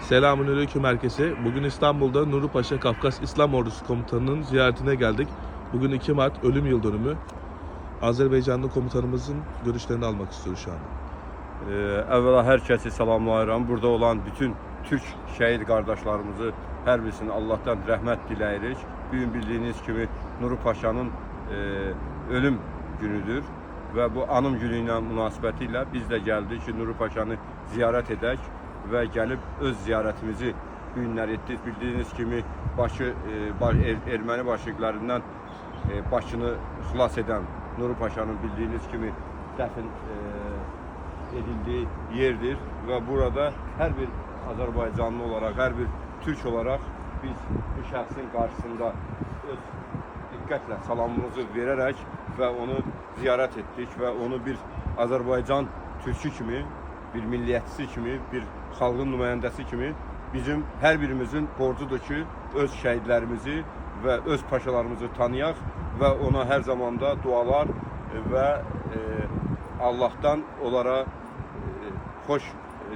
Selamünaleyküm herkese. Bugün İstanbul'da Nuri Paşa Kafkas İslam Ordusu Komutanı'nın ziyaretine geldik. Bugün 2 Mart ölüm yıl dönümü. Azerbaycanlı komutanımızın görüşlerini almak istiyoruz şu anda. Əvvəla hər kəsi salamlayıram. Burada olan bütün Türk şəhid qardaşlarımızı hər birisini Allahdan rəhmət diləyirik. Bugün bildiyiniz kimi Nuri Paşanın ölüm günüdür və bu anım günü ilə münasibəti ilə biz də gəldik ki, Nuri Paşanı ziyarət edək və gəlib öz ziyarətimizi bu günlər etdik. Bildiyiniz kimi erməni başlıqlarından başını xilas edən Nuri Paşanın bildiyiniz kimi dəfn edildiği yerdir ve burada her bir Azerbaycanlı olarak, her bir Türk olarak biz bu şəxsin karşısında öz diqqətlə salamımızı vererek ve onu ziyaret ettik ve onu bir Azerbaycan Türkü kimi, bir milliyyətçisi kimi, bir xalqın nümayəndəsi kimi bizim her birimizin borcudur ki, öz şəhidlərimizi ve öz paşalarımızı tanıyaq ve ona her zamanda dualar ve Allah'tan onlara hoş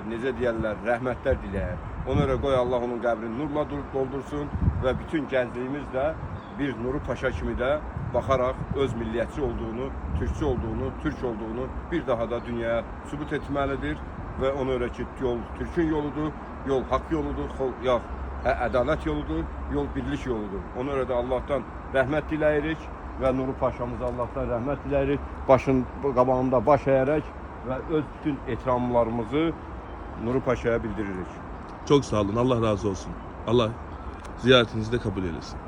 necə deyərlər, rəhmətlər diləyər. Ona görə qoy Allah onun qəbrini nurla doldursun və bütün gəncliyimiz də bir Nuri Paşa kimi də baxaraq öz milliyyətçi olduğunu, türkçü olduğunu, türk olduğunu bir daha da dünyaya sübut etməlidir və ona görə ki, yol Türkün yoludur, yol haqq yoludur, yox, ədalət yoludur, yol birlik yoludur. Ona görə də Allah'tan rəhmət diləyirik və Nuri Paşamıza Allah'tan rəhmət diləyirik. Başın qabağında baş əyərək ve öz bütün ehtiramlarımızı Nuri Paşa'ya bildiririk. Çok sağ olun. Allah razı olsun. Allah ziyaretinizi de kabul eylesin.